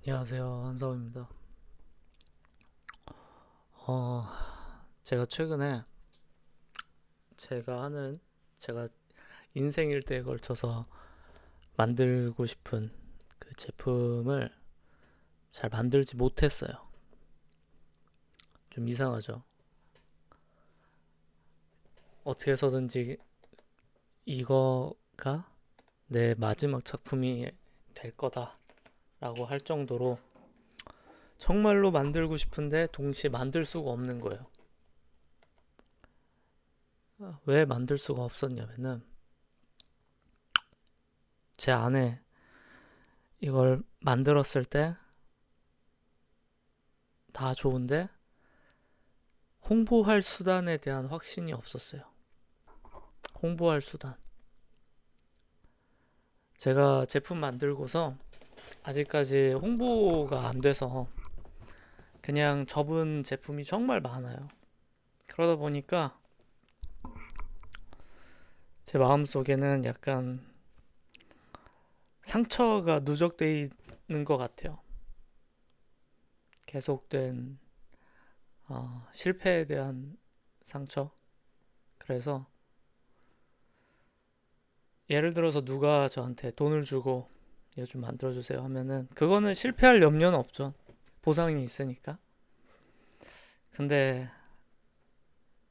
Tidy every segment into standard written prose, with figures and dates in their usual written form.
안녕하세요, 한성입니다. 어, 제가 최근에 제가 인생 일대에 걸쳐서 만들고 싶은 그 제품을 잘 만들지 못했어요. 좀 이상하죠? 어떻게 해서든지 이거가 내 마지막 작품이 될 거다라고 할 정도로 정말로 만들고 싶은데 동시에 만들 수가 없는 거예요. 왜 만들 수가 없었냐면은 제 안에 이걸 만들었을 때 다 좋은데 홍보할 수단에 대한 확신이 없었어요. 홍보할 수단. 제가 제품 만들고서 아직까지 홍보가 안 돼서 그냥 접은 제품이 정말 많아요. 그러다 보니까 제 마음속에는 약간 상처가 누적돼 있는 것 같아요. 계속된 실패에 대한 상처. 그래서 예를 들어서 누가 저한테 돈을 주고 이거 좀 만들어주세요 하면은 그거는 실패할 염려는 없죠. 보상이 있으니까. 근데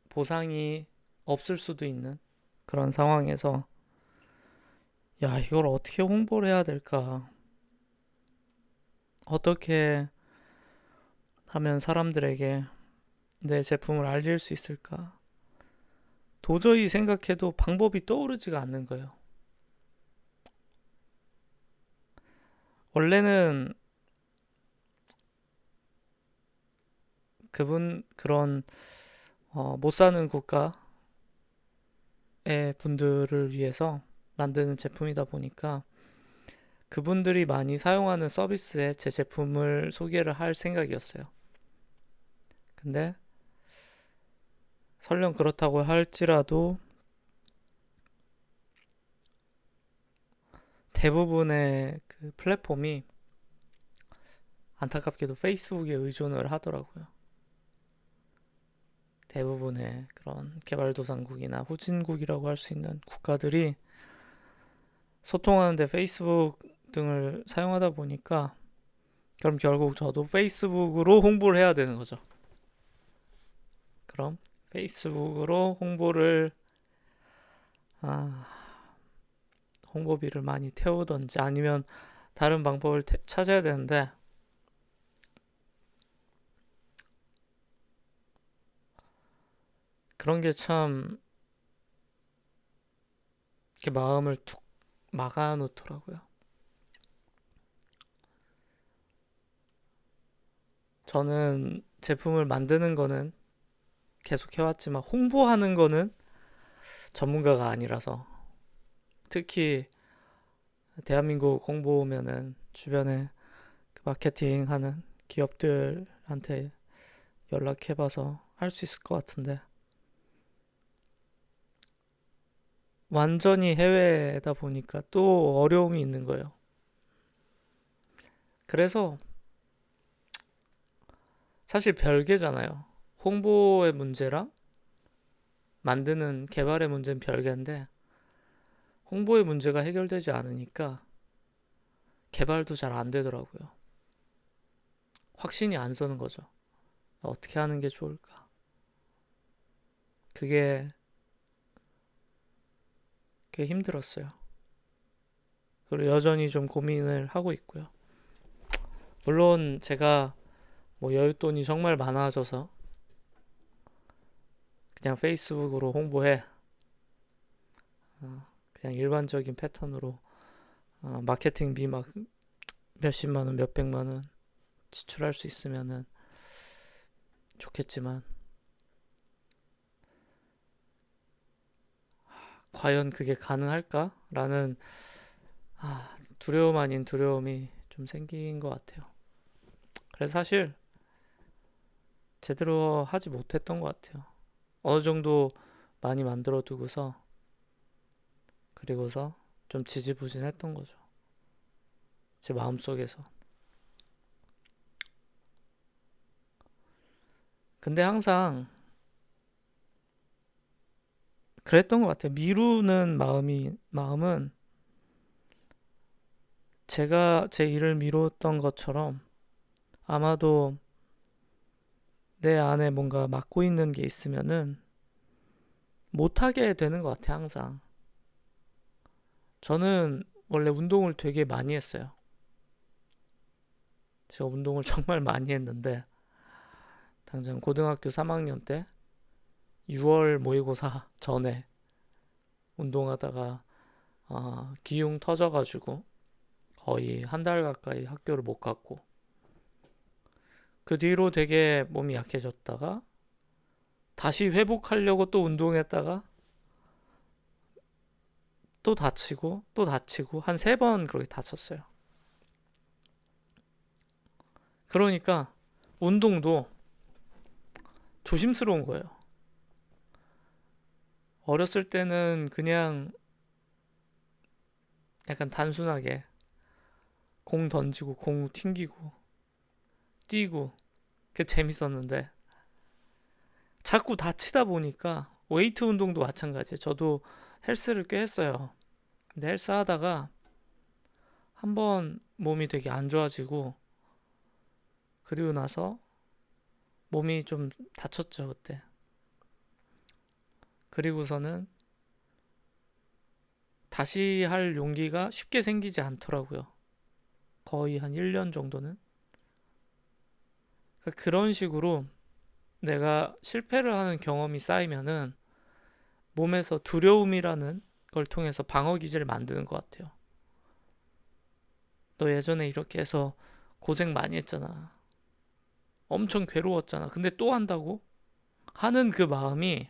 보상이 없을 수도 있는 그런 상황에서 야, 이걸 어떻게 홍보를 해야 될까? 어떻게 하면 사람들에게 내 제품을 알릴 수 있을까? 도저히 생각해도 방법이 떠오르지가 않는 거예요. 원래는 그런 못 사는 국가의 분들을 위해서 만드는 제품이다 보니까 그분들이 많이 사용하는 서비스에 제 제품을 소개를 할 생각이었어요. 근데 설령 그렇다고 할지라도 대부분의 그 플랫폼이 안타깝게도 페이스북에 의존을 하더라고요. 대부분의 그런 개발도상국이나 후진국이라고 할 수 있는 국가들이 소통하는데 페이스북 등을 사용하다 보니까 그럼 결국 저도 페이스북으로 홍보를 해야 되는 거죠. 그럼 페이스북으로 아, 홍보비를 많이 태우던지 아니면 다른 방법을 찾아야 되는데 그런 게 참 이렇게 마음을 툭 막아 놓더라고요. 저는 제품을 만드는 거는 계속 해왔지만 홍보하는 거는 전문가가 아니라서 특히 대한민국 홍보면은 주변에 그 마케팅 하는 기업들한테 연락해봐서 할 수 있을 것 같은데 완전히 해외다 보니까 또 어려움이 있는 거예요. 그래서 사실 별개잖아요. 홍보의 문제랑 만드는 개발의 문제는 별개인데 홍보의 문제가 해결되지 않으니까 개발도 잘 안 되더라고요. 확신이 안 서는 거죠. 어떻게 하는 게 좋을까? 그게 꽤 힘들었어요. 그리고 여전히 좀 고민을 하고 있고요. 물론 제가 뭐 여윳돈이 정말 많아져서 그냥 페이스북으로 홍보해. 그냥 일반적인 패턴으로 마케팅비 막 몇십만 원, 몇백만 원 지출할 수 있으면은 좋겠지만 과연 그게 가능할까라는 두려움 아닌 두려움이 좀 생긴 것 같아요. 그래서 사실 제대로 하지 못했던 것 같아요. 어느 정도 많이 만들어 두고서 그리고서 좀 지지부진했던 거죠. 제 마음속에서. 근데 항상 그랬던 것 같아요. 미루는 마음은 제가 제 일을 미뤘던 것처럼 아마도 내 안에 뭔가 막고 있는 게 있으면은 못하게 되는 것 같아요, 항상. 저는 원래 운동을 되게 많이 했어요. 제가 운동을 정말 많이 했는데, 당장 고등학교 3학년 때 6월 모의고사 전에 운동하다가 기흉 터져가지고 거의 한 달 가까이 학교를 못 갔고, 그 뒤로 되게 몸이 약해졌다가 다시 회복하려고 또 운동했다가 또 다치고 또 다치고 한 3번 그렇게 다쳤어요. 그러니까 운동도 조심스러운 거예요. 어렸을 때는 그냥 약간 단순하게 공 던지고 공 튕기고 뛰고 그게 재밌었는데 자꾸 다치다 보니까 웨이트 운동도 마찬가지예요. 저도 헬스를 꽤 했어요. 근데 헬스 하다가 한번 몸이 되게 안 좋아지고 그리고 나서 몸이 좀 다쳤죠, 그때. 그리고서는 다시 할 용기가 쉽게 생기지 않더라고요. 거의 한 1년 정도는. 그러니까 그런 식으로 내가 실패를 하는 경험이 쌓이면은 몸에서 두려움이라는 걸 통해서 방어 기제를 만드는 것 같아요. 너 예전에 이렇게 해서 고생 많이 했잖아. 엄청 괴로웠잖아. 근데 또 한다고? 하는 그 마음이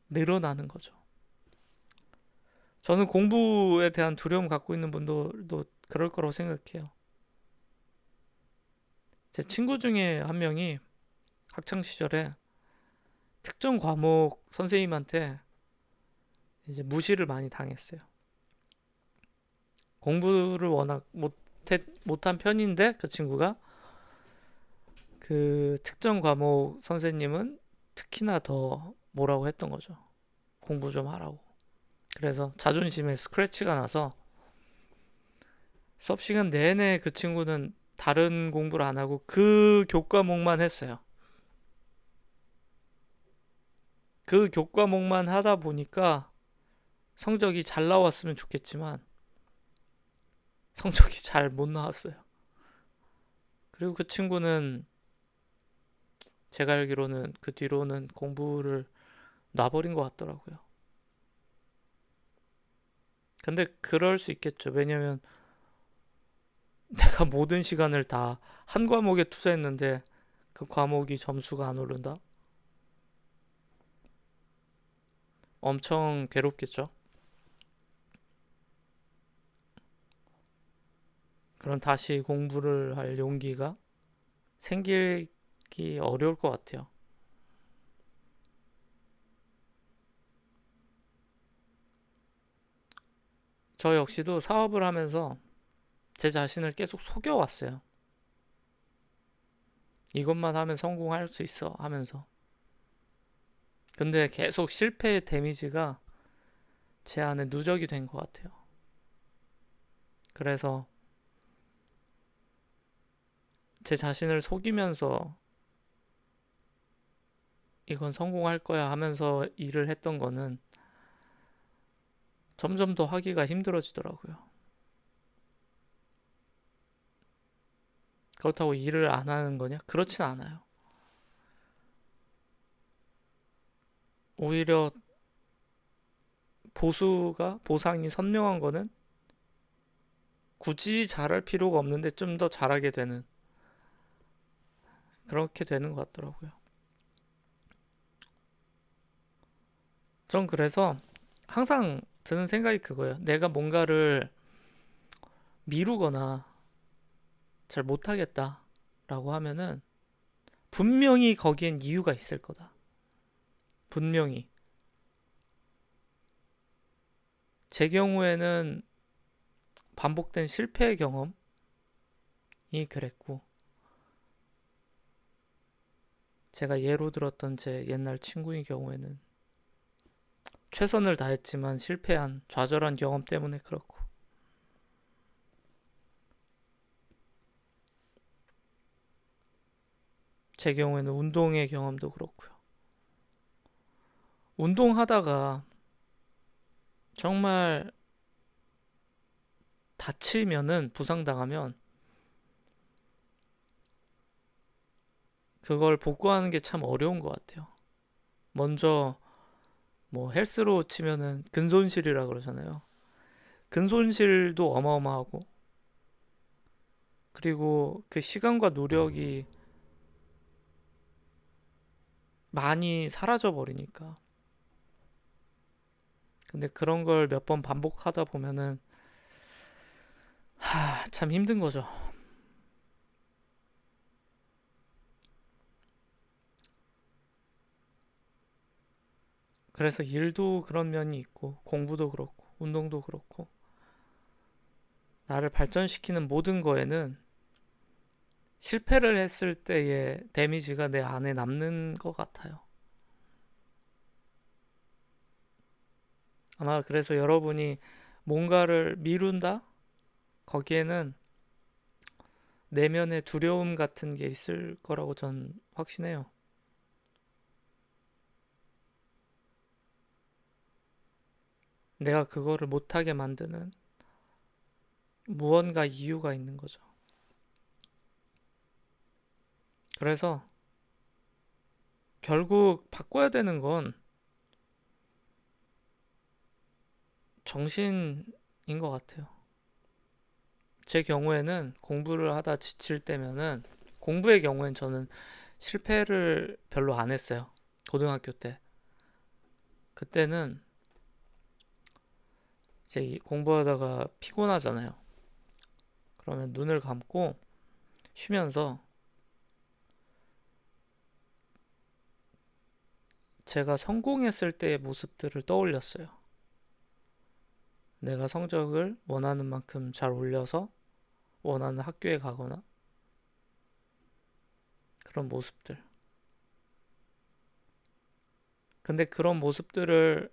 늘어나는 거죠. 저는 공부에 대한 두려움 갖고 있는 분들도 그럴 거라고 생각해요. 제 친구 중에 한 명이 학창 시절에 특정 과목 선생님한테 이제 무시를 많이 당했어요. 공부를 워낙 못한 편인데 그 친구가 그 특정 과목 선생님은 특히나 더 뭐라고 했던 거죠. 공부 좀 하라고. 그래서 자존심에 스크래치가 나서 수업 시간 내내 그 친구는 다른 공부를 안 하고 그 교과목만 했어요. 그 교과목만 하다 보니까 성적이 잘 나왔으면 좋겠지만 성적이 잘 못 나왔어요. 그리고 그 친구는 제가 알기로는 그 뒤로는 공부를 놔버린 것 같더라고요. 근데 그럴 수 있겠죠. 왜냐면 내가 모든 시간을 다 한 과목에 투자했는데 그 과목이 점수가 안 오른다? 엄청 괴롭겠죠. 그럼 다시 공부를 할 용기가 생기기 어려울 것 같아요. 저 역시도 사업을 하면서 제 자신을 계속 속여왔어요. 이것만 하면 성공할 수 있어 하면서. 근데 계속 실패의 데미지가 제 안에 누적이 된 것 같아요. 그래서 제 자신을 속이면서 이건 성공할 거야 하면서 일을 했던 거는 점점 더 하기가 힘들어지더라고요. 그렇다고 일을 안 하는 거냐? 그렇진 않아요. 오히려 보상이 선명한 거는 굳이 잘할 필요가 없는데 좀 더 잘하게 되는 그렇게 되는 것 같더라고요. 전 그래서 항상 드는 생각이 그거예요. 내가 뭔가를 미루거나 잘 못하겠다라고 하면은 분명히 거기엔 이유가 있을 거다. 분명히. 제 경우에는 반복된 실패의 경험이 그랬고, 제가 예로 들었던 제 옛날 친구의 경우에는 최선을 다했지만 실패한 좌절한 경험 때문에 그렇고, 제 경우에는 운동의 경험도 그렇고요. 운동하다가 정말 다치면은, 부상당하면 그걸 복구하는 게 참 어려운 것 같아요. 먼저 뭐 헬스로 치면은 근손실이라 그러잖아요. 근손실도 어마어마하고, 그리고 그 시간과 노력이 많이 사라져 버리니까. 근데 그런 걸 몇 번 반복하다 보면은 참 힘든 거죠. 그래서 일도 그런 면이 있고, 공부도 그렇고, 운동도 그렇고, 나를 발전시키는 모든 거에는 실패를 했을 때의 데미지가 내 안에 남는 것 같아요. 아마 그래서 여러분이 뭔가를 미룬다? 거기에는 내면의 두려움 같은 게 있을 거라고 전 확신해요. 내가 그거를 못하게 만드는 무언가 이유가 있는 거죠. 그래서 결국 바꿔야 되는 건 정신인 것 같아요. 제 경우에는 공부를 하다 지칠 때면은, 공부의 경우엔 저는 실패를 별로 안 했어요. 고등학교 때. 그때는 이제 공부하다가 피곤하잖아요. 그러면 눈을 감고 쉬면서 제가 성공했을 때의 모습들을 떠올렸어요. 내가 성적을 원하는 만큼 잘 올려서 원하는 학교에 가거나 그런 모습들. 근데 그런 모습들을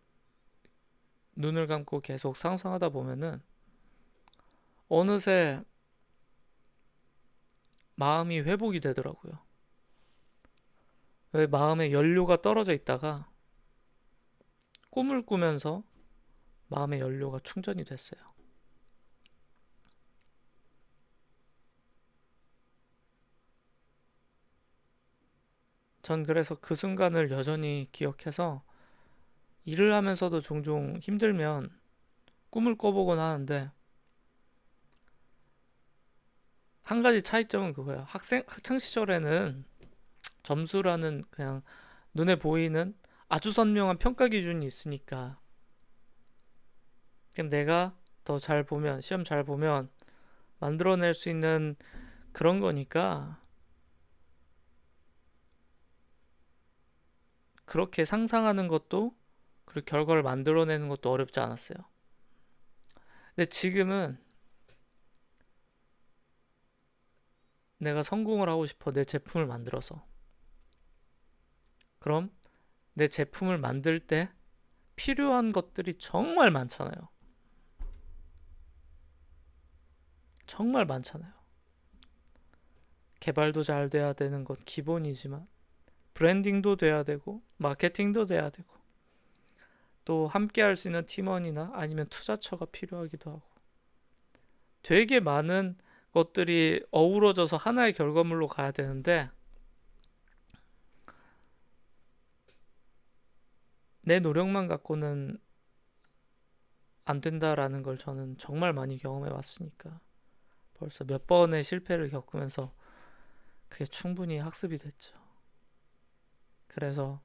눈을 감고 계속 상상하다 보면은 어느새 마음이 회복이 되더라고요. 왜 마음의 연료가 떨어져 있다가 꿈을 꾸면서 마음의 연료가 충전이 됐어요. 전 그래서 그 순간을 여전히 기억해서 일을 하면서도 종종 힘들면 꿈을 꿔보곤 하는데, 한 가지 차이점은 그거예요. 학창 시절에는 점수라는 그냥 눈에 보이는 아주 선명한 평가 기준이 있으니까, 그냥 내가 더 잘 보면, 시험 잘 보면 만들어낼 수 있는 그런 거니까, 그렇게 상상하는 것도, 그리고 결과를 만들어내는 것도 어렵지 않았어요. 근데 지금은 내가 성공을 하고 싶어, 내 제품을 만들어서. 그럼 내 제품을 만들 때 필요한 것들이 정말 많잖아요. 정말 많잖아요. 개발도 잘 돼야 되는 것 기본이지만, 브랜딩도 돼야 되고, 마케팅도 돼야 되고, 또 함께 할 수 있는 팀원이나 아니면 투자처가 필요하기도 하고, 되게 많은 것들이 어우러져서 하나의 결과물로 가야 되는데, 내 노력만 갖고는 안 된다라는 걸 저는 정말 많이 경험해 왔으니까, 벌써 몇 번의 실패를 겪으면서 그게 충분히 학습이 됐죠. 그래서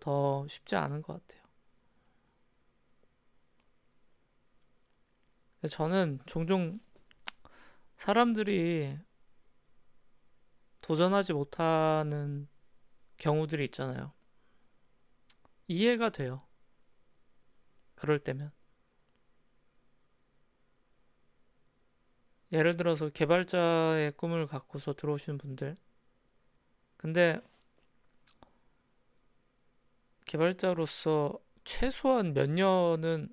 더 쉽지 않은 것 같아요. 저는 종종 사람들이 도전하지 못하는 경우들이 있잖아요. 이해가 돼요. 그럴 때면. 예를 들어서 개발자의 꿈을 갖고서 들어오시는 분들, 근데 개발자로서 최소한 몇 년은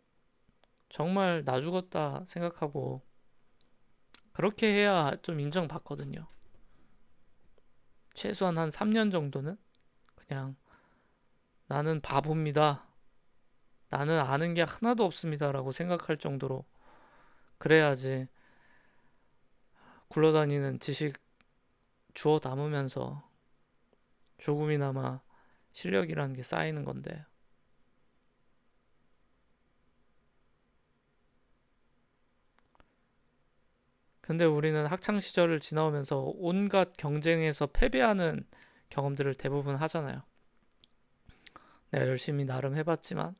정말 나 죽었다 생각하고 그렇게 해야 좀 인정받거든요. 최소한 한 3년 정도는 그냥 나는 바보입니다. 나는 아는 게 하나도 없습니다라고 생각할 정도로 그래야지 굴러다니는 지식 주워 담으면서 조금이나마 실력이라는 게 쌓이는 건데. 근데 우리는 학창 시절을 지나오면서 온갖 경쟁에서 패배하는 경험들을 대부분 하잖아요. 내가 열심히 나름 해봤지만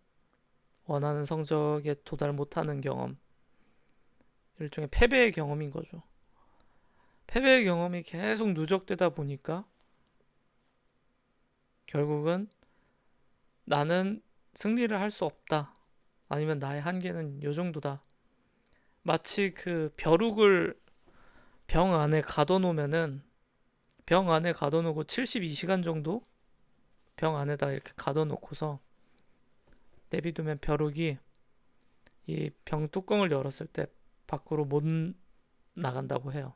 원하는 성적에 도달 못하는 경험, 일종의 패배의 경험인 거죠. 패배의 경험이 계속 누적되다 보니까 결국은 나는 승리를 할 수 없다. 아니면 나의 한계는 요 정도다. 마치 그 벼룩을 병 안에 가둬놓으면은 병 안에 가둬놓고 72시간 정도 병 안에다 이렇게 가둬놓고서 내비두면 벼룩이 이 병 뚜껑을 열었을 때 밖으로 못 나간다고 해요.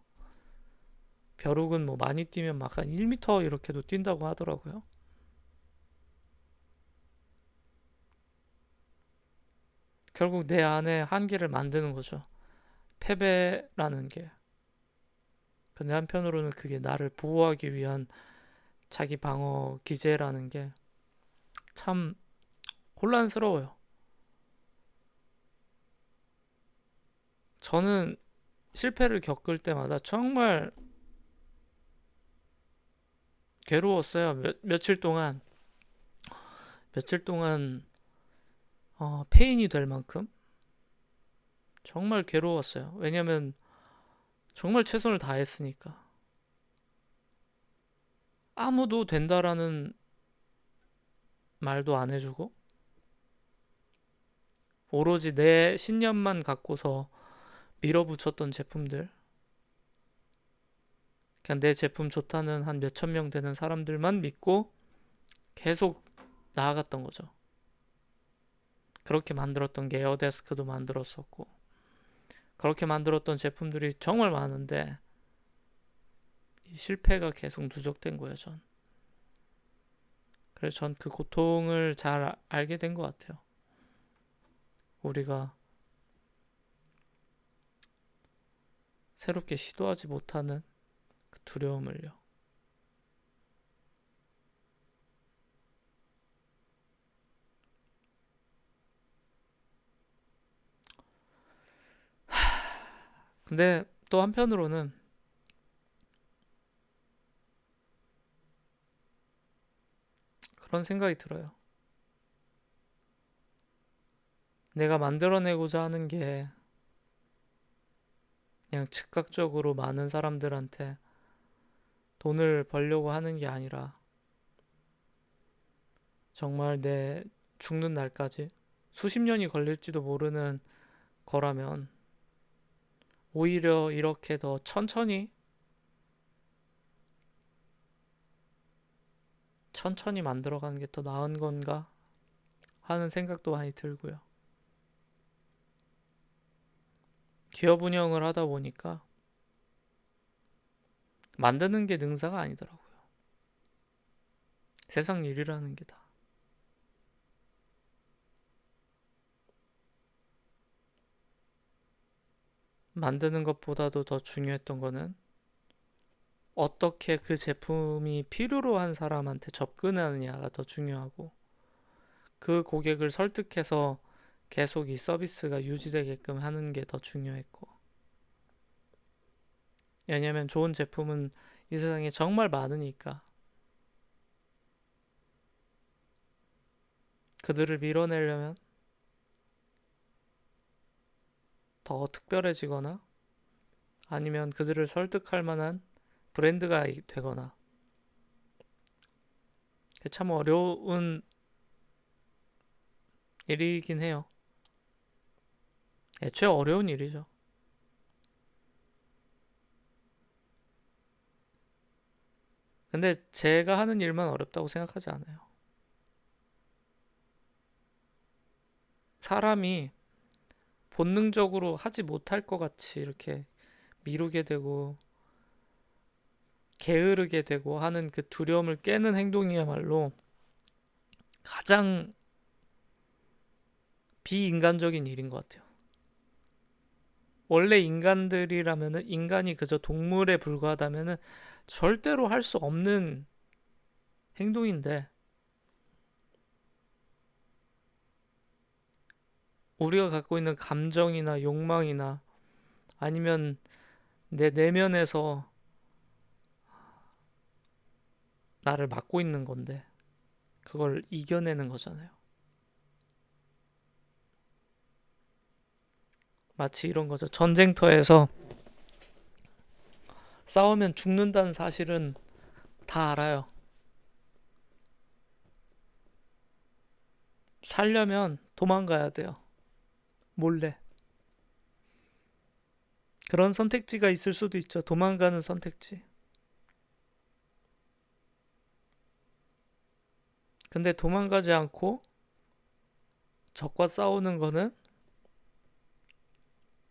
벼룩은 뭐 많이 뛰면 막 한 1m 이렇게도 뛴다고 하더라고요. 결국 내 안에 한계를 만드는 거죠. 패배라는 게. 근데 한편으로는 그게 나를 보호하기 위한 자기 방어 기제라는 게 참 혼란스러워요. 저는 실패를 겪을 때마다 정말 괴로웠어요. 며칠 동안 페인이 될 만큼 정말 괴로웠어요. 왜냐면 정말 최선을 다했으니까. 아무도 된다라는 말도 안 해주고 오로지 내 신념만 갖고서 밀어붙였던 제품들, 그냥 내 제품 좋다는 한 몇천 명 되는 사람들만 믿고 계속 나아갔던 거죠. 그렇게 만들었던 게 에어데스크도 만들었었고 그렇게 만들었던 제품들이 정말 많은데 이 실패가 계속 누적된 거예요, 전. 그래서 전 그 고통을 잘 알게 된 것 같아요. 우리가 새롭게 시도하지 못하는 그 두려움을요. 근데 또 한편으로는 그런 생각이 들어요. 내가 만들어내고자 하는 게 그냥 즉각적으로 많은 사람들한테 돈을 벌려고 하는 게 아니라 정말 내 죽는 날까지 수십 년이 걸릴지도 모르는 거라면 오히려 이렇게 더 천천히 만들어가는 게 더 나은 건가 하는 생각도 많이 들고요. 기업 운영을 하다 보니까 만드는 게 능사가 아니더라고요. 세상 일이라는 게 다. 만드는 것보다도 더 중요했던 거는 어떻게 그 제품이 필요로 한 사람한테 접근하느냐가 더 중요하고 그 고객을 설득해서 계속 이 서비스가 유지되게끔 하는 게 더 중요했고 왜냐면 좋은 제품은 이 세상에 정말 많으니까 그들을 밀어내려면 더 특별해지거나 아니면 그들을 설득할 만한 브랜드가 되거나 참 어려운 일이긴 해요. 애초에 어려운 일이죠. 근데 제가 하는 일만 어렵다고 생각하지 않아요. 사람이 본능적으로 하지 못할 것 같이 이렇게 미루게 되고 게으르게 되고 하는 그 두려움을 깨는 행동이야말로 가장 비인간적인 일인 것 같아요. 원래 인간들이라면은 인간이 그저 동물에 불과하다면은 절대로 할 수 없는 행동인데 우리가 갖고 있는 감정이나 욕망이나 아니면 내 내면에서 나를 막고 있는 건데 그걸 이겨내는 거잖아요. 마치 이런 거죠. 전쟁터에서 싸우면 죽는다는 사실은 다 알아요. 살려면 도망가야 돼요. 몰래. 그런 선택지가 있을 수도 있죠. 도망가는 선택지. 근데 도망가지 않고 적과 싸우는 거는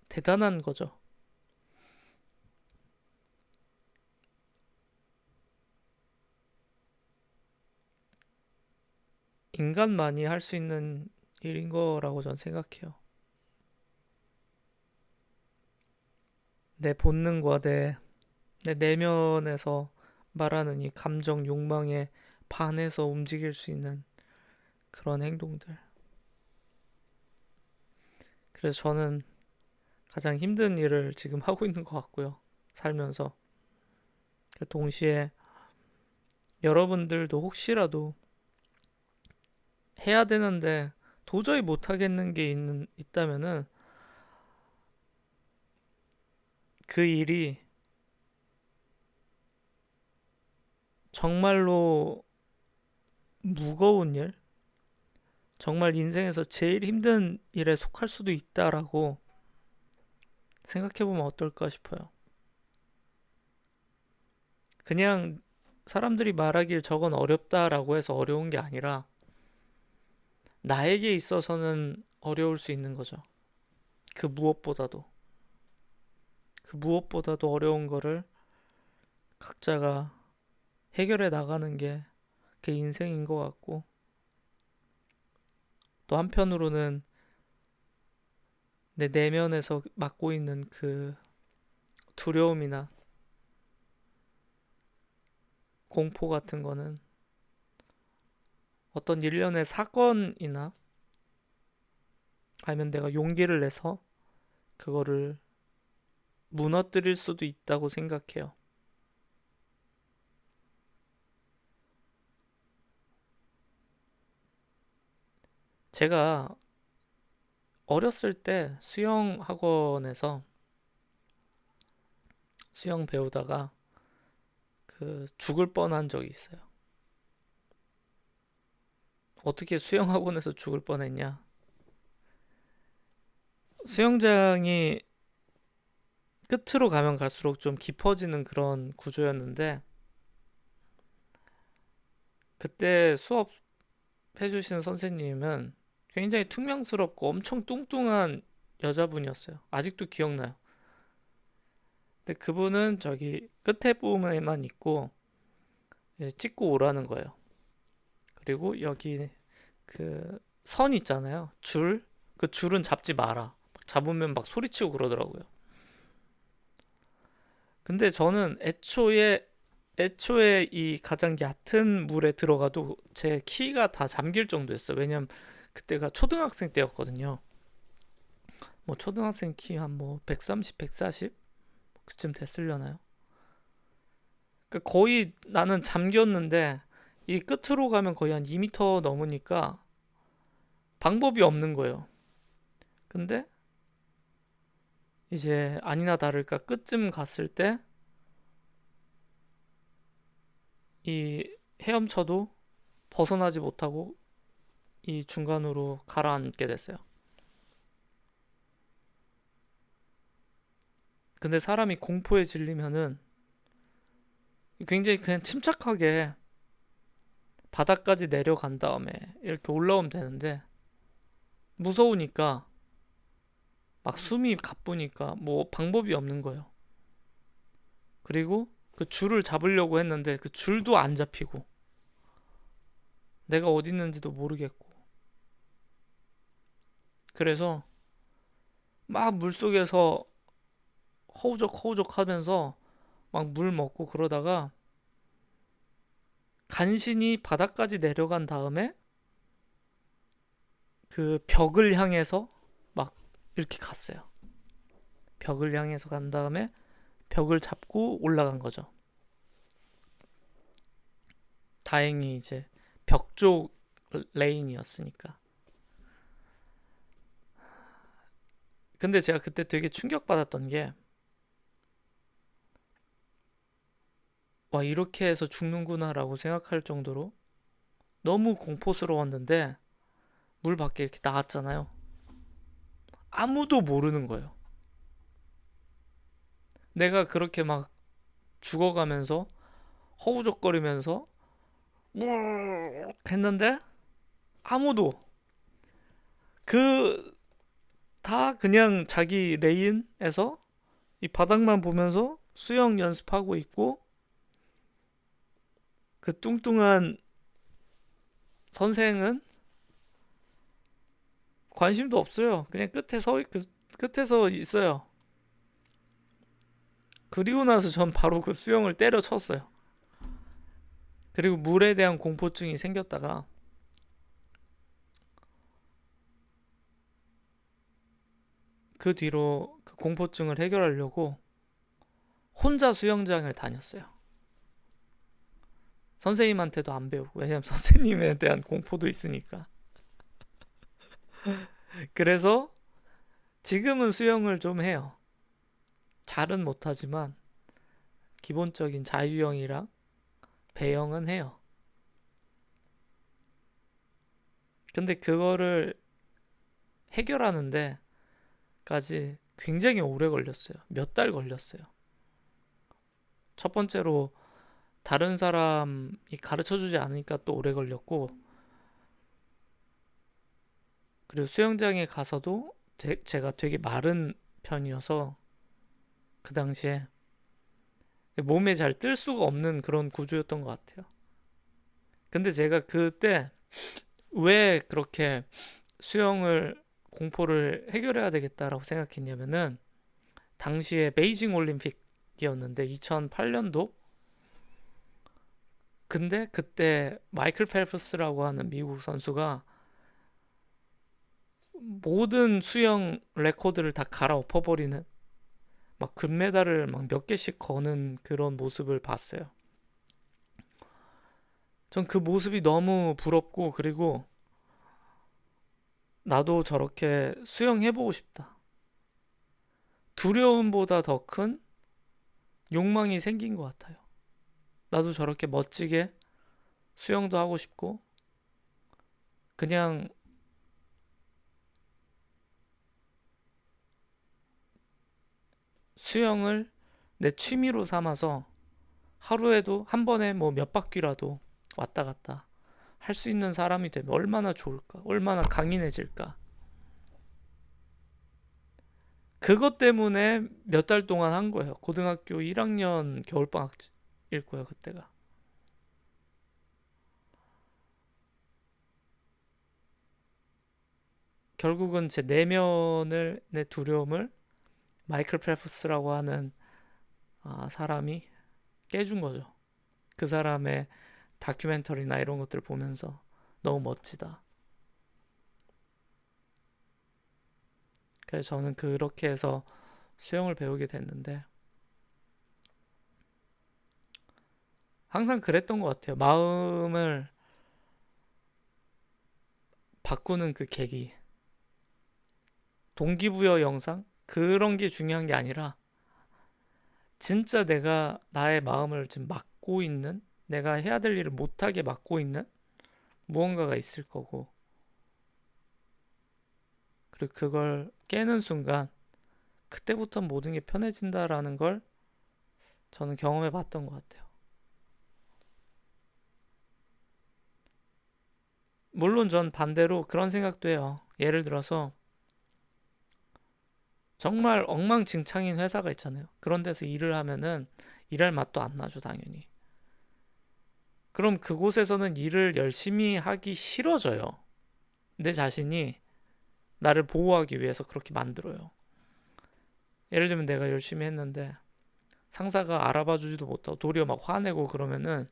대단한 거죠. 인간만이 할 수 있는 일인 거라고 전 생각해요. 내 본능과 내 내면에서 말하는 이 감정, 욕망에 반해서 움직일 수 있는 그런 행동들. 그래서 저는 가장 힘든 일을 지금 하고 있는 것 같고요. 살면서. 동시에 여러분들도 혹시라도 해야 되는데 도저히 못 하겠는 게 있다면은 그 일이 정말로 무거운 일, 정말 인생에서 제일 힘든 일에 속할 수도 있다라고 생각해보면 어떨까 싶어요. 그냥 사람들이 말하길 저건 어렵다라고 해서 어려운 게 아니라 나에게 있어서는 어려울 수 있는 거죠. 그 무엇보다도. 그 무엇보다도 어려운 거를 각자가 해결해 나가는 게 그 인생인 것 같고 또 한편으로는 내 내면에서 맡고 있는 그 두려움이나 공포 같은 거는 어떤 일련의 사건이나 아니면 내가 용기를 내서 그거를 무너뜨릴 수도 있다고 생각해요. 제가 어렸을 때 수영 학원에서 수영 배우다가 그 죽을 뻔한 적이 있어요. 어떻게 수영 학원에서 죽을 뻔했냐? 수영장이 끝으로 가면 갈수록 좀 깊어지는 그런 구조였는데 그때 수업해주신 선생님은 굉장히 퉁명스럽고 엄청 뚱뚱한 여자분이었어요. 아직도 기억나요. 근데 그분은 저기 끝에 부분에만 있고 찍고 오라는 거예요. 그리고 여기 그 선 있잖아요. 줄. 그 줄은 잡지 마라. 잡으면 막 소리치고 그러더라고요. 근데 저는 애초에 이 가장 얕은 물에 들어가도 제 키가 다 잠길 정도였어요. 왜냐면 그때가 초등학생 때였거든요. 뭐 초등학생 키 한 뭐 130, 140 그쯤 됐으려나요? 그러니까 거의 나는 잠겼는데 이 끝으로 가면 거의 한 2m 넘으니까 방법이 없는 거예요. 근데 이제 아니나 다를까 끝쯤 갔을 때 이 헤엄쳐도 벗어나지 못하고 이 중간으로 가라앉게 됐어요. 근데 사람이 공포에 질리면은 굉장히 그냥 침착하게 바닥까지 내려간 다음에 이렇게 올라오면 되는데 무서우니까 막 숨이 가쁘니까 뭐 방법이 없는 거예요. 그리고 그 줄을 잡으려고 했는데 그 줄도 안 잡히고 내가 어디 있는지도 모르겠고 그래서 막 물속에서 허우적 하면서 막 물 먹고 그러다가 간신히 바닥까지 내려간 다음에 그 벽을 향해서 막 이렇게 갔어요. 벽을 향해서 간 다음에 벽을 잡고 올라간 거죠. 다행히 이제 벽 쪽 레인이었으니까. 근데 제가 그때 되게 충격받았던 게, 와, 이렇게 해서 죽는구나라고 생각할 정도로 너무 공포스러웠는데, 물 밖에 이렇게 나왔잖아요. 아무도 모르는 거예요. 내가 그렇게 막 죽어가면서, 허우적거리면서, 했는데, 아무도, 그, 다 그냥 자기 레인에서 이 바닥만 보면서 수영 연습하고 있고, 그 뚱뚱한 선생은 관심도 없어요. 그냥 끝에서 있어요. 그리고 나서 전 바로 그 수영을 때려쳤어요. 그리고 물에 대한 공포증이 생겼다가 그 뒤로 그 공포증을 해결하려고 혼자 수영장을 다녔어요. 선생님한테도 안 배우고 왜냐면 선생님에 대한 공포도 있으니까. 그래서 지금은 수영을 좀 해요. 잘은 못하지만 기본적인 자유형이랑 배영은 해요. 근데 그거를 해결하는데 까지 굉장히 오래 걸렸어요. 몇 달 걸렸어요. 첫 번째로 다른 사람이 가르쳐 주지 않으니까 또 오래 걸렸고, 그리고 수영장에 가서도 제가 되게 마른 편이어서 그 당시에 몸에 잘 뜰 수가 없는 그런 구조였던 것 같아요. 근데 제가 그때 왜 그렇게 수영을 공포를 해결해야 되겠다라고 생각했냐면은 당시에 베이징 올림픽이었는데 2008년도. 근데 그때 마이클 펠프스라고 하는 미국 선수가 모든 수영 레코드를 다 갈아엎어버리는 막 금메달을 막 몇 개씩 거는 그런 모습을 봤어요. 전 그 모습이 너무 부럽고 그리고 나도 저렇게 수영해보고 싶다. 두려움보다 더 큰 욕망이 생긴 것 같아요. 나도 저렇게 멋지게 수영도 하고 싶고 그냥 수영을 내 취미로 삼아서 하루에도 한 번에 뭐 몇 바퀴라도 왔다 갔다 할 수 있는 사람이 되면 얼마나 좋을까? 얼마나 강인해질까? 그것 때문에 몇 달 동안 한 거예요. 고등학교 1학년 겨울방학일 거예요, 그때가. 결국은 제 내면을, 내 두려움을 마이클 펠프스라고 하는 사람이 깨준 거죠. 그 사람의 다큐멘터리나 이런 것들 보면서 너무 멋지다. 그래서 저는 그렇게 해서 수영을 배우게 됐는데 항상 그랬던 것 같아요. 마음을 바꾸는 그 계기, 동기부여 영상 그런 게 중요한 게 아니라 진짜 내가 나의 마음을 지금 막고 있는 내가 해야 될 일을 못하게 막고 있는 무언가가 있을 거고 그리고 그걸 깨는 순간 그때부터 모든 게 편해진다라는 걸 저는 경험해 봤던 것 같아요. 물론 전 반대로 그런 생각도 해요. 예를 들어서 정말 엉망진창인 회사가 있잖아요. 그런 데서 일을 하면은 일할 맛도 안 나죠, 당연히. 그럼 그곳에서는 일을 열심히 하기 싫어져요. 내 자신이 나를 보호하기 위해서 그렇게 만들어요. 예를 들면 내가 열심히 했는데 상사가 알아봐 주지도 못하고 도리어 막 화내고 그러면은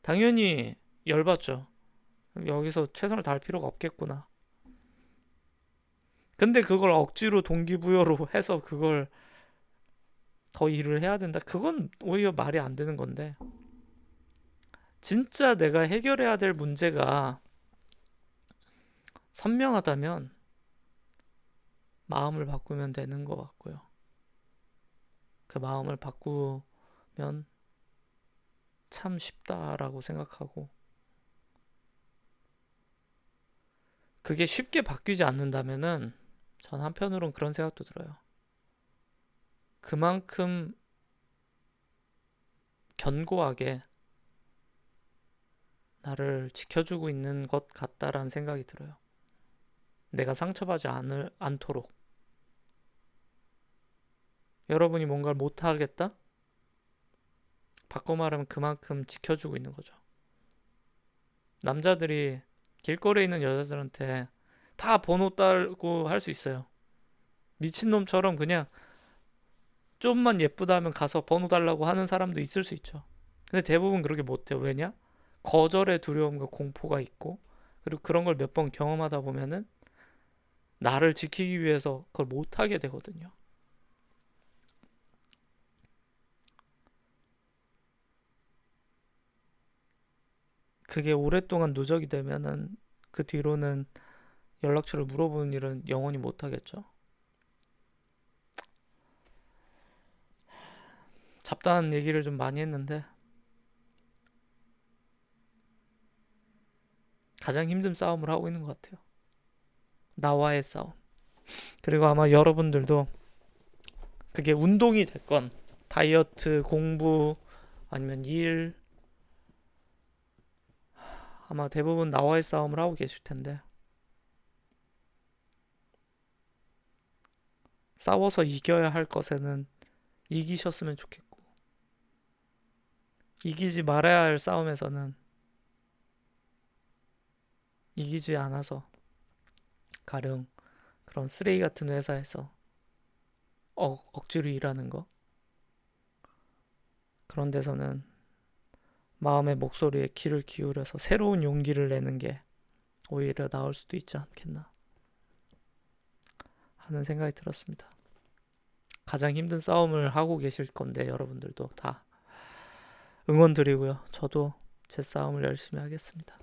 당연히 열받죠. 여기서 최선을 다할 필요가 없겠구나. 근데 그걸 억지로 동기부여로 해서 그걸 더 일을 해야 된다. 그건 오히려 말이 안 되는 건데. 진짜 내가 해결해야 될 문제가 선명하다면 마음을 바꾸면 되는 것 같고요. 그 마음을 바꾸면 참 쉽다라고 생각하고, 그게 쉽게 바뀌지 않는다면은 전 한편으론 그런 생각도 들어요. 그만큼 견고하게 나를 지켜주고 있는 것 같다라는 생각이 들어요. 내가 상처받지 않도록. 여러분이 뭔가를 못하겠다? 바꿔 말하면 그만큼 지켜주고 있는 거죠. 남자들이 길거리에 있는 여자들한테 다 번호 따고 할 수 있어요. 미친놈처럼 그냥 좀만 예쁘다 하면 가서 번호 달라고 하는 사람도 있을 수 있죠. 근데 대부분 그렇게 못해요. 왜냐? 거절의 두려움과 공포가 있고, 그리고 그런 걸 몇 번 경험하다 보면은 나를 지키기 위해서 그걸 못하게 되거든요. 그게 오랫동안 누적이 되면은 그 뒤로는 연락처를 물어보는 일은 영원히 못하겠죠. 잡다한 얘기를 좀 많이 했는데 가장 힘든 싸움을 하고 있는 것 같아요. 나와의 싸움. 그리고 아마 여러분들도 그게 운동이 됐건 다이어트, 공부, 아니면 일, 아마 대부분 나와의 싸움을 하고 계실 텐데 싸워서 이겨야 할 것에는 이기셨으면 좋겠고, 이기지 말아야 할 싸움에서는 이기지 않아서 가령 그런 쓰레기 같은 회사에서 억지로 일하는 거, 그런 데서는 마음의 목소리에 귀를 기울여서 새로운 용기를 내는 게 오히려 나을 수도 있지 않겠나 하는 생각이 들었습니다. 가장 힘든 싸움을 하고 계실 건데 여러분들도 다 응원 드리고요. 저도 제 싸움을 열심히 하겠습니다.